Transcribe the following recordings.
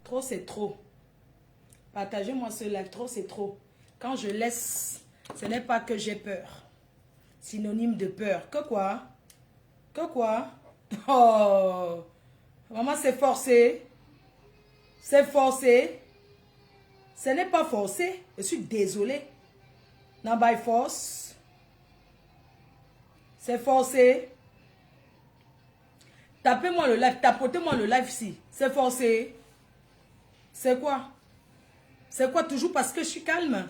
Trop, c'est trop. Partagez-moi ce live. Trop, c'est trop. Quand je laisse, ce n'est pas que j'ai peur. Synonyme de peur. Que quoi? Que quoi? Oh! Maman, c'est forcé. C'est forcé. Ce n'est pas forcé. Je suis désolée. Non, by force. C'est forcé. Tapez-moi le live. Tapotez-moi le live ici. C'est forcé. C'est quoi? C'est quoi? Toujours parce que je suis calme.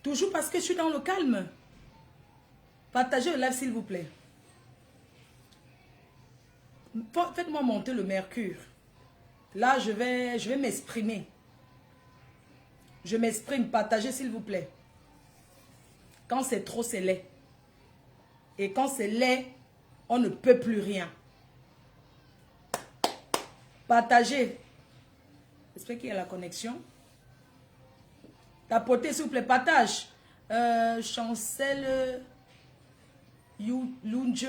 Toujours parce que je suis dans le calme. Partagez le live s'il vous plaît. Faites-moi monter le mercure. Là, je vais m'exprimer. Je m'exprime. Partagez s'il vous plaît. Quand c'est trop, c'est laid. Et quand c'est laid, on ne peut plus rien. Partagez. J'espère qu'il y a la connexion. Tapotez s'il vous plaît. Partage. Chancel Lunge.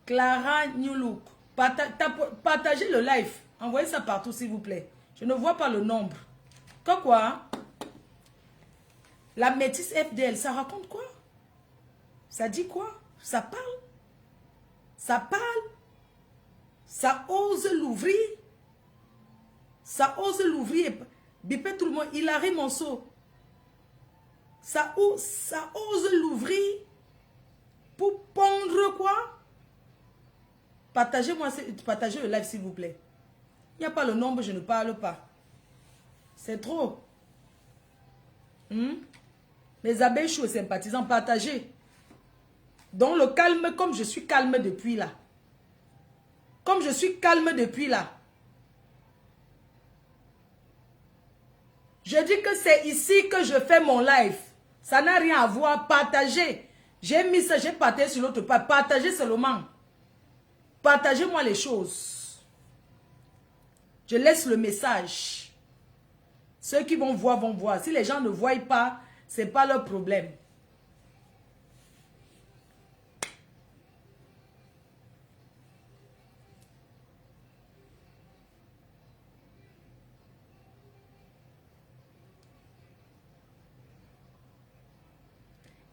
Clara New Look. Partagez le live. Envoyez ça partout s'il vous plaît. Je ne vois pas le nombre. Quoi? La métisse FDL, ça raconte quoi? Ça dit quoi? Ça parle? Ça parle? Ça ose l'ouvrir? Ça ose l'ouvrir? Bipez tout le monde. Il arrive mon seau. Ça ose l'ouvrir? Pour pondre quoi? Partagez le live s'il vous plaît. Il n'y a pas le nombre, je ne parle pas. C'est trop. Les abeilles chauds sympathisants, partagez. Dans le calme, comme je suis calme depuis là. Comme je suis calme depuis là. Je dis que c'est ici que je fais mon live. Ça n'a rien à voir. Partagez. J'ai mis ça, j'ai partagé sur l'autre part. Partagez seulement. Partagez-moi les choses. Je laisse le message. Ceux qui vont voir, vont voir. Si les gens ne voient pas, ce n'est pas leur problème.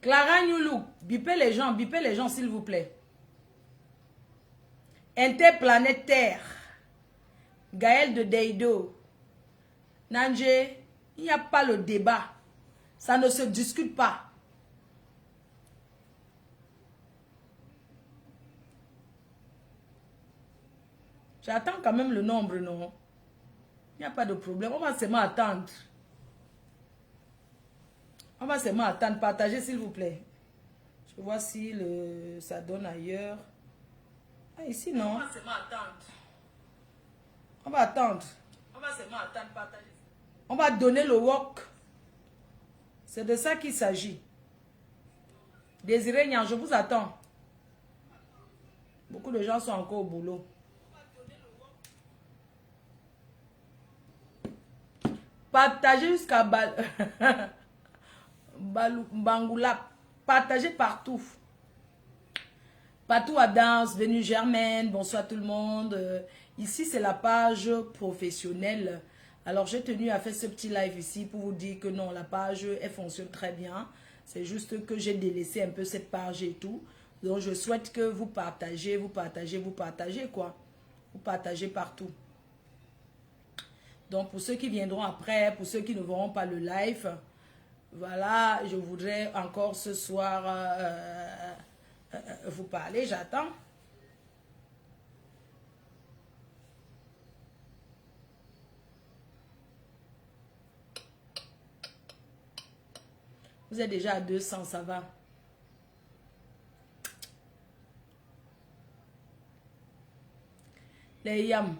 Clara Newlook, bipez les gens s'il vous plaît. Interplanétaire. Gaël de Deido. Nanje, il n'y a pas le débat. Ça ne se discute pas. J'attends quand même le nombre, non? Il n'y a pas de problème. On va seulement attendre. On va seulement attendre. Partagez s'il vous plaît. Je vois si ça donne ailleurs. Ah, ici non. On va seulement attendre. On va attendre. On va seulement attendre. Partager. On va donner le work. C'est de ça qu'il s'agit. Désiré Nyan, je vous attends. Beaucoup de gens sont encore au boulot. Partagez jusqu'à Bangoula. Partagez partout. Partout à Danse, Venue Germaine, bonsoir tout le monde. Ici, c'est la page professionnelle. Alors, j'ai tenu à faire ce petit live ici pour vous dire que non, la page, elle fonctionne très bien. C'est juste que j'ai délaissé un peu cette page et tout. Donc, je souhaite que vous partagez quoi. Vous partagez partout. Donc, pour ceux qui viendront après, pour ceux qui ne verront pas le live, voilà, je voudrais encore ce soir vous parler. J'attends. Vous êtes déjà à 200, ça va. Les yams.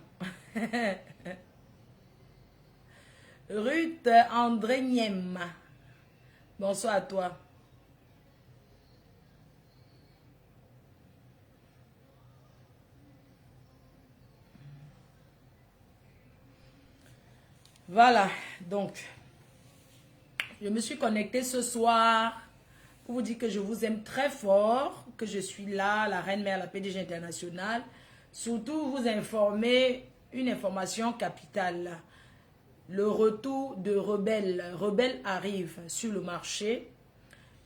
Ruth André Niem. Bonsoir à toi. Voilà, donc, je me suis connectée ce soir pour vous dire que je vous aime très fort, que je suis là, la reine mère, la PDG internationale. Surtout vous informer une information capitale. Le retour de Rebelle. Rebelle arrive sur le marché.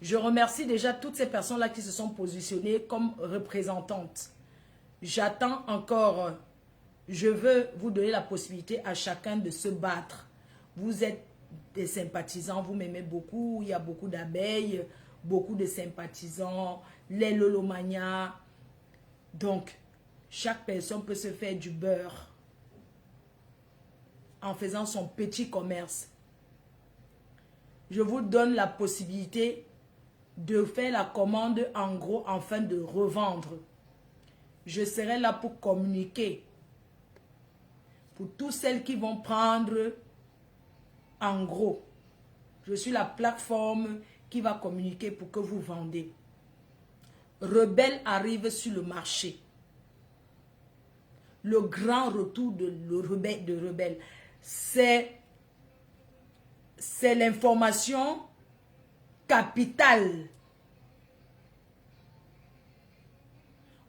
Je remercie déjà toutes ces personnes-là qui se sont positionnées comme représentantes. J'attends encore. Je veux vous donner la possibilité à chacun de se battre. Vous êtes des sympathisants, vous m'aimez beaucoup. Il y a beaucoup d'abeilles, beaucoup de sympathisants, les lolomanias. Donc, chaque personne peut se faire du beurre en faisant son petit commerce. Je vous donne la possibilité de faire la commande en gros afin de revendre. Je serai là pour communiquer. Pour toutes celles qui vont prendre en gros. Je suis la plateforme qui va communiquer pour que vous vendez. Rebelle arrive sur le marché. Le grand retour de Rebelle. C'est l'information capitale.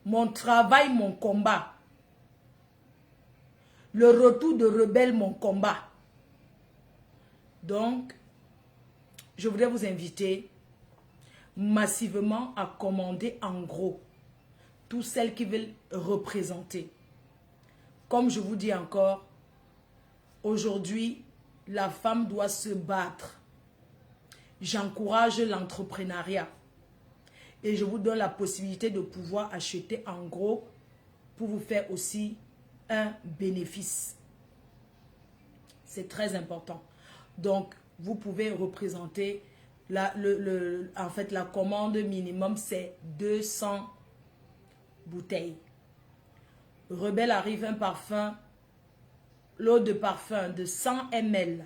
Mon travail, mon combat. Le retour de Rebelle, mon combat. Donc, je voudrais vous inviter massivement à commander en gros. Toutes celles qui veulent représenter. Comme je vous dis encore, aujourd'hui, la femme doit se battre. J'encourage l'entrepreneuriat. Et je vous donne la possibilité de pouvoir acheter en gros pour vous faire aussi un bénéfice. C'est très important. Donc, vous pouvez représenter, en fait, la commande minimum, c'est 200 bouteilles. Rebelle arrive un parfum, l'eau de parfum de 100 ml,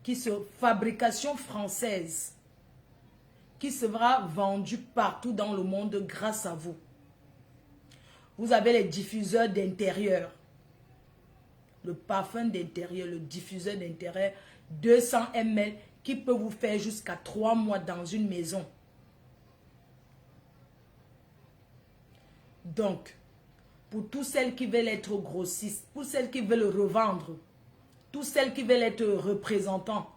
qui se fabrication française, qui sera vendu partout dans le monde grâce à vous. Vous avez les diffuseurs d'intérieur. Le parfum d'intérieur, le diffuseur d'intérieur, 200 ml, qui peut vous faire jusqu'à 3 mois dans une maison. Donc, pour toutes celles qui veulent être grossistes, pour celles qui veulent revendre, toutes celles qui veulent être représentants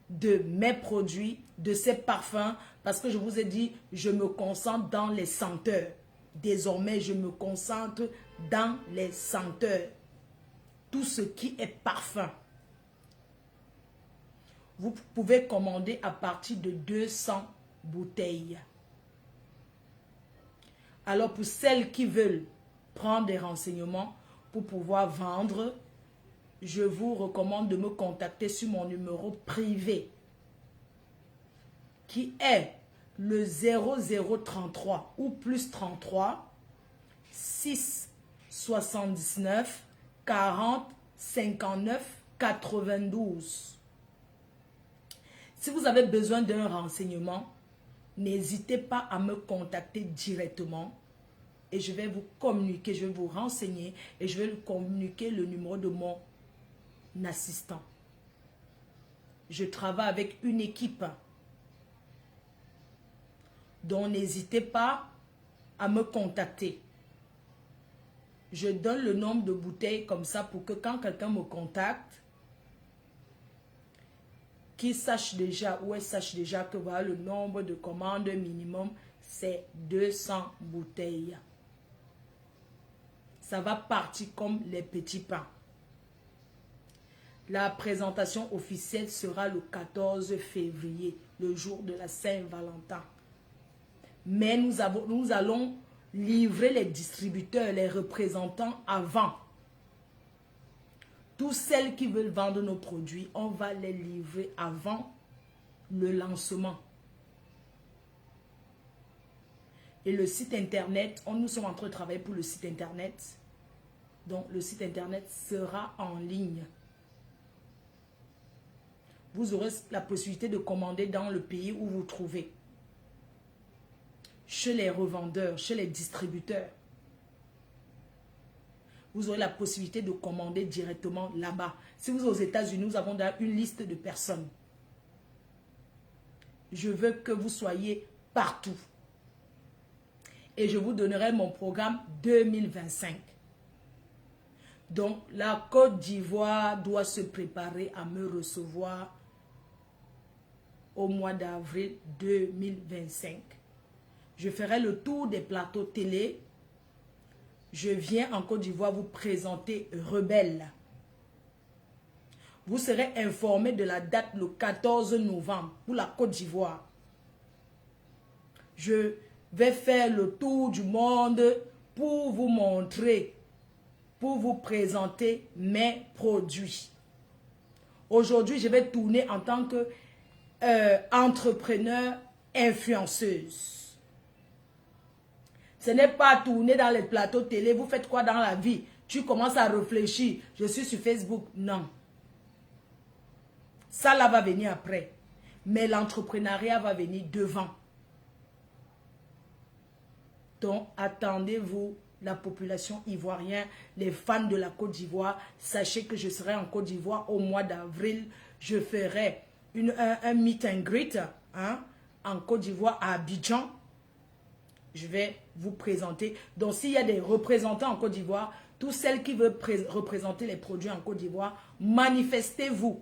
de mes produits, de ces parfums, parce que je vous ai dit, je me concentre dans les senteurs. Désormais, je me concentre dans les senteurs. Tout ce qui est parfum. Vous pouvez commander à partir de 200 bouteilles. Alors, pour celles qui veulent prendre des renseignements pour pouvoir vendre, je vous recommande de me contacter sur mon numéro privé qui est le 0033 ou plus 33 6 79 40 59 92. Si vous avez besoin d'un renseignement, n'hésitez pas à me contacter directement et je vais vous communiquer, je vais vous renseigner et je vais vous communiquer le numéro de mon assistant. Je travaille avec une équipe. Donc n'hésitez pas à me contacter. Je donne le nombre de bouteilles comme ça pour que quand quelqu'un me contacte, qu'il sache déjà ou elle sache déjà que voilà, le nombre de commandes minimum, c'est 200 bouteilles. Ça va partir comme les petits pains. La présentation officielle sera le 14 février, le jour de la Saint-Valentin. Mais nous allons livrer les distributeurs, les représentants avant. Toutes celles qui veulent vendre nos produits, on va les livrer avant le lancement. Et le site internet, nous sommes en train de travailler pour le site internet. Donc le site internet sera en ligne. Vous aurez la possibilité de commander dans le pays où vous vous trouvez. Chez les revendeurs, chez les distributeurs. Vous aurez la possibilité de commander directement là-bas. Si vous êtes aux États-Unis, nous avons une liste de personnes. Je veux que vous soyez partout. Et je vous donnerai mon programme 2025. Donc, la Côte d'Ivoire doit se préparer à me recevoir au mois d'avril 2025. Je ferai le tour des plateaux télé. Je viens en Côte d'Ivoire vous présenter Rebelle. Vous serez informé de la date le 14 novembre pour la Côte d'Ivoire. Je vais faire le tour du monde pour vous montrer, pour vous présenter mes produits. Aujourd'hui, je vais tourner en tant que entrepreneur influenceuse. Ce n'est pas tourner dans les plateaux télé. Vous faites quoi dans la vie? Tu commences à réfléchir. Je suis sur Facebook. Non. Ça là va venir après. Mais l'entrepreneuriat va venir devant. Donc, attendez-vous, la population ivoirienne, les fans de la Côte d'Ivoire. Sachez que je serai en Côte d'Ivoire au mois d'avril. Je ferai un meet and greet en Côte d'Ivoire à Abidjan. Je vais vous présenter. Donc, s'il y a des représentants en Côte d'Ivoire, tous celles qui veulent représenter les produits en Côte d'Ivoire, manifestez-vous.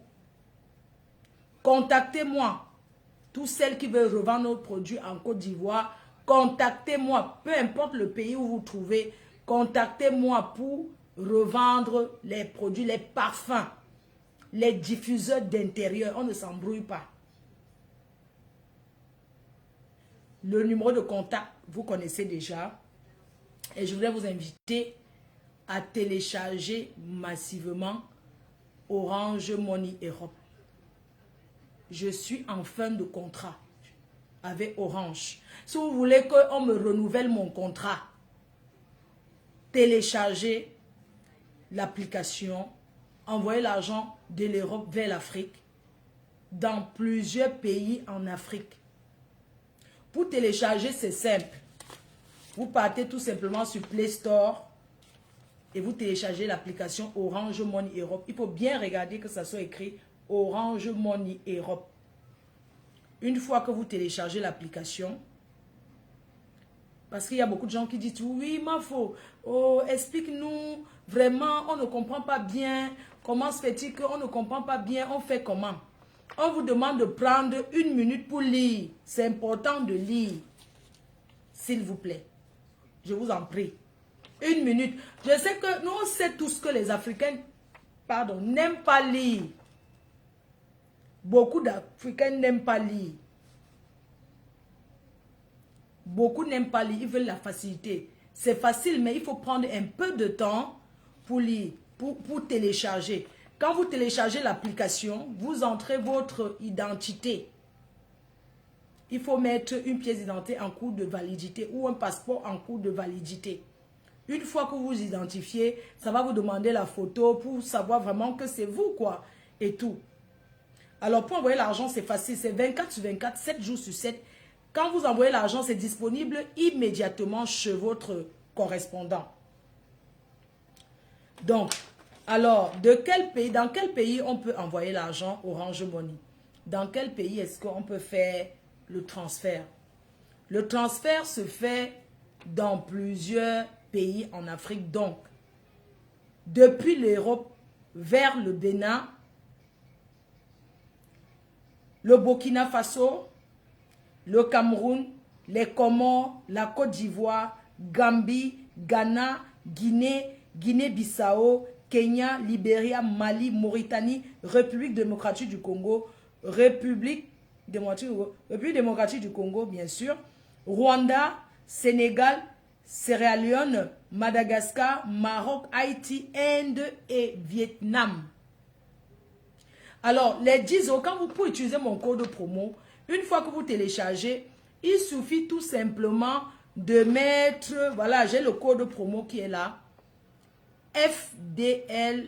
Contactez-moi. Tous celles qui veulent revendre nos produits en Côte d'Ivoire, contactez-moi. Peu importe le pays où vous vous trouvez, contactez-moi pour revendre les produits, les parfums, les diffuseurs d'intérieur. On ne s'embrouille pas. Le numéro de contact, vous connaissez déjà. Et je voudrais vous inviter à télécharger massivement Orange Money Europe. Je suis en fin de contrat avec Orange. Si vous voulez qu'on me renouvelle mon contrat, téléchargez l'application, envoyez l'argent de l'Europe vers l'Afrique, dans plusieurs pays en Afrique. Pour télécharger, c'est simple. Vous partez tout simplement sur Play Store et vous téléchargez l'application Orange Money Europe. Il faut bien regarder que ça soit écrit Orange Money Europe. Une fois que vous téléchargez l'application, parce qu'il y a beaucoup de gens qui disent oui, ma faux, oh, explique-nous, vraiment, on ne comprend pas bien. Comment se fait-il qu'on ne comprend pas bien? On fait comment? On vous demande de prendre 1 minute pour lire. C'est important de lire. S'il vous plaît. Je vous en prie. 1 minute. Je sais que nous, on sait tous que les Africains, n'aiment pas lire. Beaucoup d'Africains n'aiment pas lire. Beaucoup n'aiment pas lire. Ils veulent la facilité. C'est facile, mais il faut prendre un peu de temps pour lire, pour télécharger. Quand vous téléchargez l'application, vous entrez votre identité. Il faut mettre une pièce d'identité en cours de validité ou un passeport en cours de validité. Une fois que vous vous identifiez, ça va vous demander la photo pour savoir vraiment que c'est vous, quoi, et tout. Alors, pour envoyer l'argent, c'est facile. C'est 24 sur 24, 7 jours sur 7. Quand vous envoyez l'argent, c'est disponible immédiatement chez votre correspondant. Donc, alors, dans quel pays on peut envoyer l'argent Orange Money? Dans quel pays est-ce qu'on peut faire le transfert? Le transfert se fait dans plusieurs pays en Afrique. Donc, depuis l'Europe vers le Bénin, le Burkina Faso, le Cameroun, les Comores, la Côte d'Ivoire, Gambie, Ghana, Guinée, Guinée-Bissau, Kenya, Libéria, Mali, Mauritanie, République démocratique du Congo, République démocratique du Congo, bien sûr, Rwanda, Sénégal, Sierra Leone, Madagascar, Maroc, Haïti, Inde et Vietnam. Alors, les 10 euros, quand vous pouvez utiliser mon code promo, une fois que vous téléchargez, il suffit tout simplement de mettre, voilà, j'ai le code promo qui est là, FDLOME.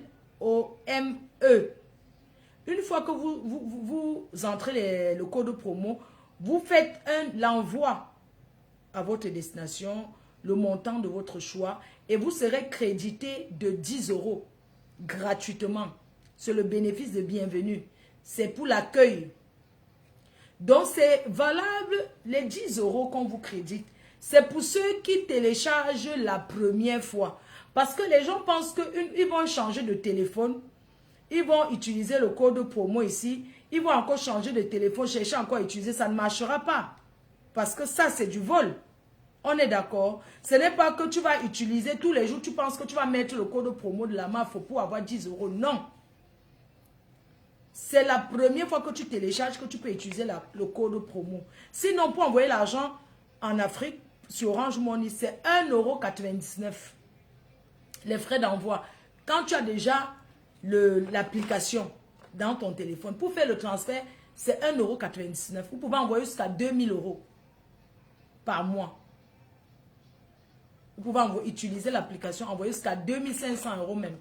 Une fois que vous entrez le code promo, vous faites l'envoi à votre destination, le montant de votre choix, et vous serez crédité de 10 euros gratuitement. C'est le bénéfice de bienvenue. C'est pour l'accueil. Donc, c'est valable, les 10 euros qu'on vous crédite. C'est pour ceux qui téléchargent la première fois. Parce que les gens pensent qu'ils vont changer de téléphone. Ils vont utiliser le code promo ici. Ils vont encore changer de téléphone, chercher encore à utiliser. Ça ne marchera pas. Parce que ça, c'est du vol. On est d'accord. Ce n'est pas que tu vas utiliser tous les jours. Tu penses que tu vas mettre le code promo de la MAF pour avoir 10 euros. Non. C'est la première fois que tu télécharges que tu peux utiliser le code promo. Sinon, pour envoyer l'argent en Afrique, sur Orange Money, c'est 1,99 €. Les frais d'envoi. Quand tu as déjà l'application dans ton téléphone, pour faire le transfert, c'est 1,99 €. Vous pouvez envoyer jusqu'à 2 000 € par mois. Vous pouvez utiliser l'application, envoyer jusqu'à 2 500 € même.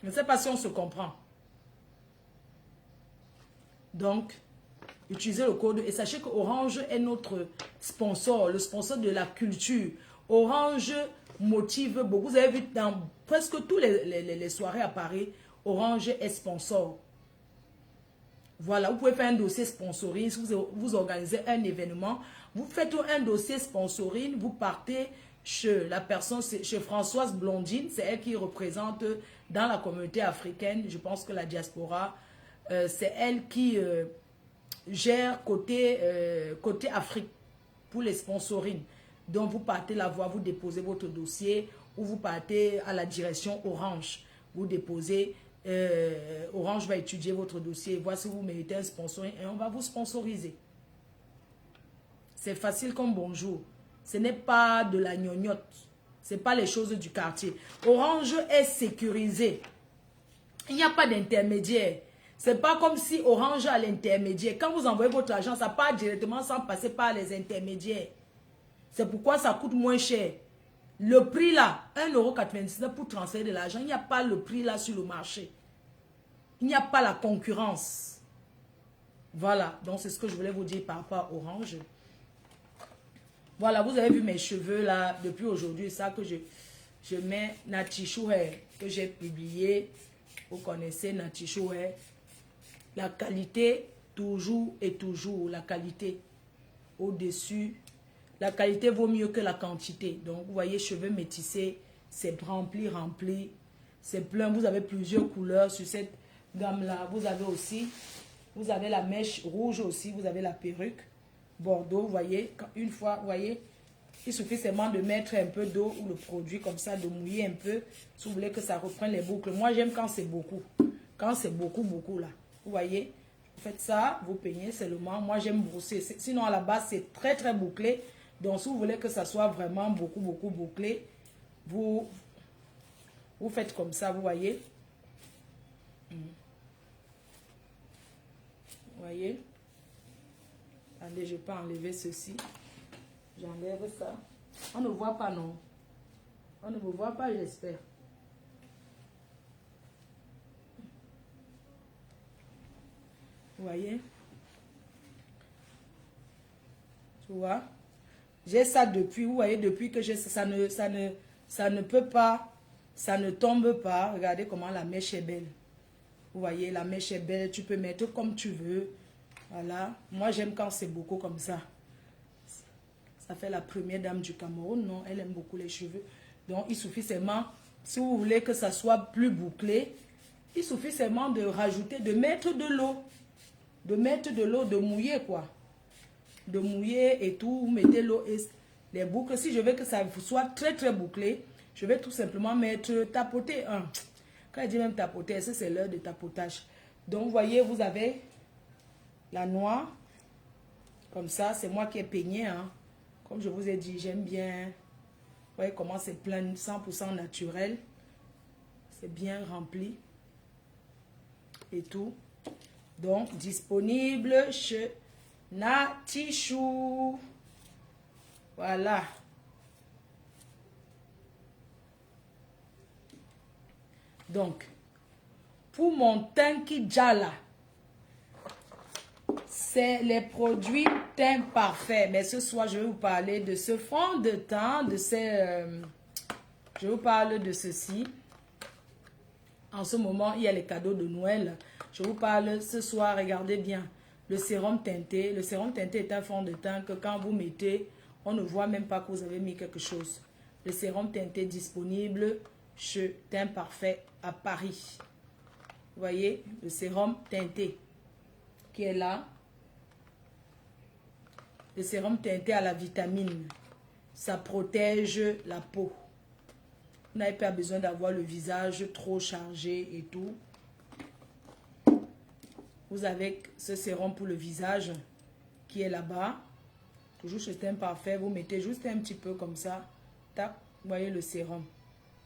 Je ne sais pas si on se comprend. Donc, utilisez le code et sachez que Orange est notre sponsor, le sponsor de la culture. Orange motive beaucoup. Vous avez vu dans presque toutes les soirées à Paris, Orange est sponsor. Voilà, vous pouvez faire un dossier sponsoring. Si vous organisez un événement, vous faites un dossier sponsoring, vous partez chez la personne, chez Françoise Blondine, c'est elle qui représente dans la communauté africaine, je pense que la diaspora, c'est elle qui gère côté Afrique pour les sponsoring. Donc vous partez la voir, vous déposez votre dossier ou vous partez à la direction Orange, vous déposez, Orange va étudier votre dossier, voir si vous méritez un sponsoring et on va vous sponsoriser. C'est facile comme bonjour. Ce n'est pas de la gnognotte. Ce n'est pas les choses du quartier. Orange est sécurisé. Il n'y a pas d'intermédiaire. Ce n'est pas comme si Orange a l'intermédiaire. Quand vous envoyez votre argent, ça part directement sans passer par les intermédiaires. C'est pourquoi ça coûte moins cher. Le prix là, 1,99 € pour transférer de l'argent, il n'y a pas le prix là sur le marché. Il n'y a pas la concurrence. Voilà, donc c'est ce que je voulais vous dire par rapport à Orange. Voilà, vous avez vu mes cheveux là, depuis aujourd'hui, ça que je mets Natishu Hair, que j'ai publié. Vous connaissez Natishu Hair. La qualité, toujours et toujours, la qualité au-dessus. La qualité vaut mieux que la quantité. Donc, vous voyez, cheveux métissés, c'est rempli. C'est plein. Vous avez plusieurs couleurs sur cette gamme-là. Vous avez aussi, vous avez la mèche rouge aussi, vous avez la perruque. Bordeaux, vous voyez, une fois, vous voyez, il suffit seulement de mettre un peu d'eau ou le produit comme ça, de mouiller un peu, si vous voulez que ça reprenne les boucles. Moi, j'aime quand c'est beaucoup. Quand c'est beaucoup là. Vous voyez, vous faites ça, vous peignez seulement. Moi, j'aime brosser. Sinon, à la base, c'est très, très bouclé. Donc, si vous voulez que ça soit vraiment beaucoup bouclé, vous faites comme ça, vous voyez. Vous voyez. Attendez, je peux enlever ceci. J'enlève ça. On ne voit pas, non. On ne me voit pas, j'espère. Vous voyez? Tu vois? J'ai ça depuis, vous voyez, depuis que j'ai ça ne peut pas, ça ne tombe pas. Regardez comment la mèche est belle. Vous voyez, la mèche est belle, tu peux mettre comme tu veux. Voilà, moi j'aime quand c'est beaucoup comme ça. Ça fait la première dame du Cameroun, non, elle aime beaucoup les cheveux. Donc il suffit seulement, si vous voulez que ça soit plus bouclé, il suffit seulement de rajouter, de mettre de l'eau. De mettre de l'eau, de mouiller quoi. De mouiller et tout, vous mettez l'eau et les boucles. Si je veux que ça soit très très bouclé, je vais tout simplement mettre, tapoter. Quand je dis même tapoter, c'est l'heure de tapotage. Donc vous voyez, vous avez la noix, comme ça, c'est moi qui ai peigné. Hein. Comme je vous ai dit, j'aime bien. Vous voyez comment c'est plein, 100% naturel. C'est bien rempli. Et tout. Donc, disponible chez Natishu. Voilà. Donc, pour mon teint qui jala, c'est les produits teint parfait. Mais ce soir, je vais vous parler de ce fond de teint, de ces... je vous parle de ceci. En ce moment, il y a les cadeaux de Noël. Je vous parle ce soir, regardez bien. Le sérum teinté. Le sérum teinté est un fond de teint que quand vous mettez, On ne voit même pas que vous avez mis quelque chose. Le sérum teinté disponible chez Teint Parfait à Paris. Vous voyez, le sérum teinté qui est là. Le sérum teinté à la vitamine. Ça protège la peau. Vous n'avez pas besoin d'avoir le visage trop chargé et tout. Vous avez ce sérum pour le visage qui est là-bas. Toujours chez Teint Parfait, vous mettez juste un petit peu comme ça. Tac, vous voyez le sérum.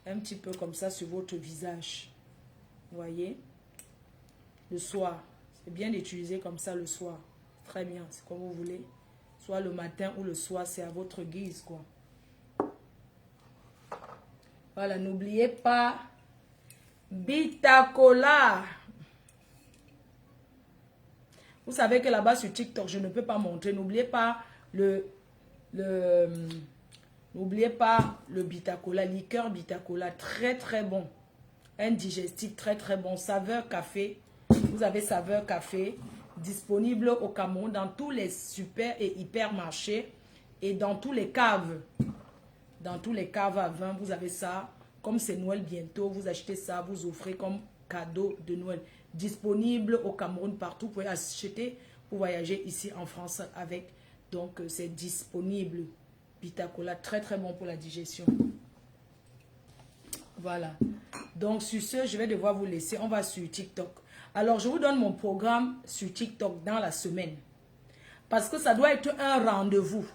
Un petit peu comme ça sur votre visage. Vous voyez? Le soir. C'est bien d'utiliser comme ça le soir. Très bien, c'est comme vous voulez. Soit le matin ou le soir, c'est à votre guise, quoi. Voilà, n'oubliez pas Bitacola. Vous savez que là-bas sur TikTok, je ne peux pas montrer. N'oubliez pas n'oubliez pas le Bitacola, liqueur Bitacola, très très bon. Un digestif très très bon, saveur café. Vous avez saveur café, disponible au Cameroun dans tous les super et hypermarchés et dans tous les caves. Dans tous les caves à vin, vous avez ça. Comme c'est Noël bientôt, vous achetez ça, vous offrez comme cadeau de Noël. Disponible au Cameroun partout. Vous pouvez acheter pour voyager ici en France avec. Donc, c'est disponible. Bitacola, très très bon pour la digestion. Voilà. Donc, sur ce, je vais devoir vous laisser. On va sur TikTok. Alors, je vous donne mon programme sur TikTok dans la semaine. Parce que ça doit être un rendez-vous.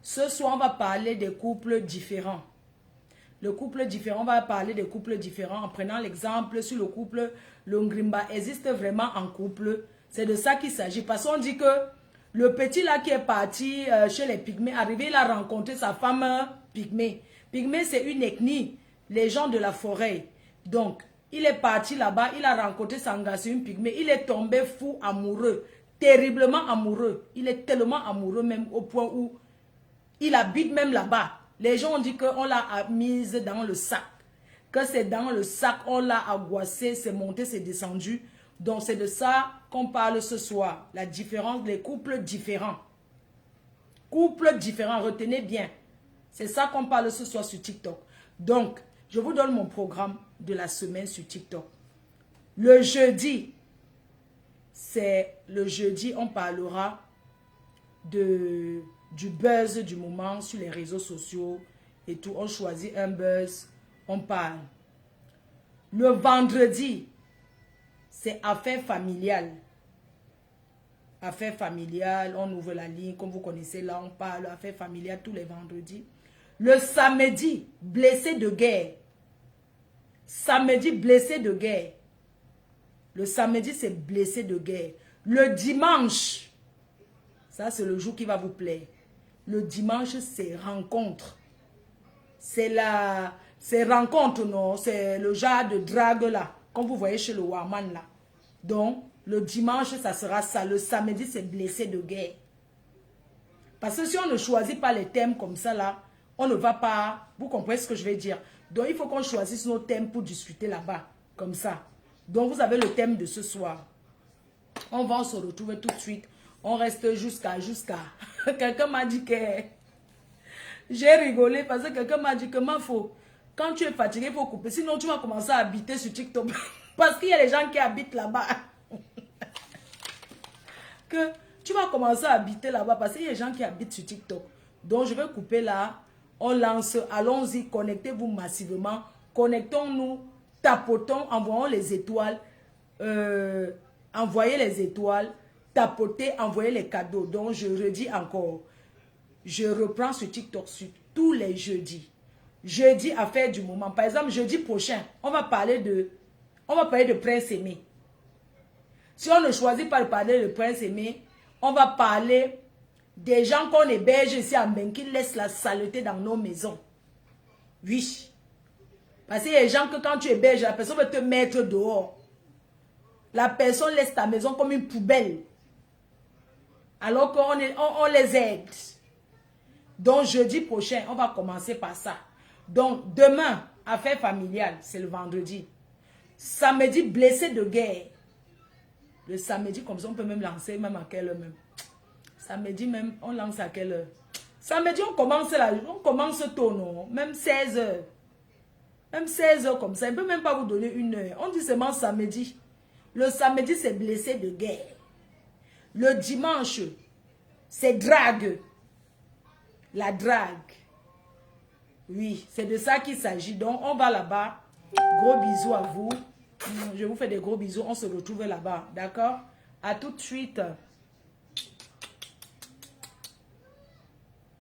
Ce soir, on va parler des couples différents. Le couple différent, on va parler des couples différents en prenant l'exemple sur le couple Longrimba. Existe vraiment en couple. C'est de ça qu'il s'agit. Parce qu'on dit que le petit là qui est parti chez les Pygmées, arrivé, il a rencontré sa femme Pygmée. Pygmée, c'est une ethnie, les gens de la forêt. Donc, il est parti là-bas, il a rencontré Sangassi, une Pygmée. Il est tombé fou, amoureux, terriblement amoureux. Il est tellement amoureux même au point où il habite même là-bas. Les gens ont dit qu'on l'a mise dans le sac. Que c'est dans le sac, on l'a agoissé, c'est monté, c'est descendu. Donc c'est de ça qu'on parle ce soir. La différence, les couples différents. Couples différents, retenez bien. C'est ça qu'on parle ce soir sur TikTok. Donc, je vous donne mon programme de la semaine sur TikTok. Le jeudi, on parlera du buzz du moment sur les réseaux sociaux et tout. On choisit un buzz, on parle. Le vendredi, c'est affaires familiales. Affaires familiales, on ouvre la ligne, comme vous connaissez, là on parle affaires familiales tous les vendredis. Le samedi, blessé de guerre. Samedi, blessé de guerre. Le samedi, c'est blessé de guerre. Le dimanche, ça c'est le jour qui va vous plaire. Le dimanche, c'est rencontre. C'est rencontre, non? C'est le genre de drague là, comme vous voyez chez le Warman là. Donc, le dimanche, ça sera ça. Le samedi, c'est blessé de guerre. Parce que si on ne choisit pas les thèmes comme ça là, on ne va pas... Vous comprenez ce que je vais dire? Donc, il faut qu'on choisisse nos thèmes pour discuter là-bas, comme ça. Donc, vous avez le thème de ce soir. On va se retrouver tout de suite. On reste jusqu'à... Quelqu'un m'a dit que... J'ai rigolé parce que quelqu'un m'a dit que quand tu es fatigué, il faut couper. Sinon, tu vas commencer à habiter sur TikTok. Parce qu'il y a les gens qui habitent là-bas. Que tu vas commencer à habiter là-bas parce qu'il y a des gens qui habitent sur TikTok. Donc, je vais couper là. On lance. Allons-y. Connectez-vous massivement. Connectons-nous. Tapotons. Envoyons les étoiles. Envoyez les étoiles. Tapotez. Envoyez les cadeaux. Donc, je redis encore. Je reprends sur TikTok sur tous les jeudis. Jeudi, affaire du moment. Par exemple, jeudi prochain, on va parler de Prince Aimé. Si on ne choisit pas de parler de Prince Aimé, on va parler des gens qu'on héberge ici à Mbengue qui laissent la saleté dans nos maisons. Oui. Parce qu'il y a des gens que quand tu héberges, la personne veut te mettre dehors. La personne laisse ta maison comme une poubelle. Alors qu'on les aide. Donc, jeudi prochain, on va commencer par ça. Donc, demain, affaire familiale, c'est le vendredi. Samedi, blessé de guerre. Le samedi, comme ça, on peut même lancer, même à quelle heure même. Samedi même, on lance à quelle heure? Samedi, on commence là, on commence tôt, non? Même 16 heures. Même 16 heures comme ça. Il ne peut même pas vous donner une heure. On dit seulement samedi. Le samedi, c'est blessé de guerre. Le dimanche, c'est drague. La drague. Oui, c'est de ça qu'il s'agit. Donc, on va là-bas. Gros bisous à vous. Je vous fais des gros bisous. On se retrouve là-bas. D'accord? À tout de suite.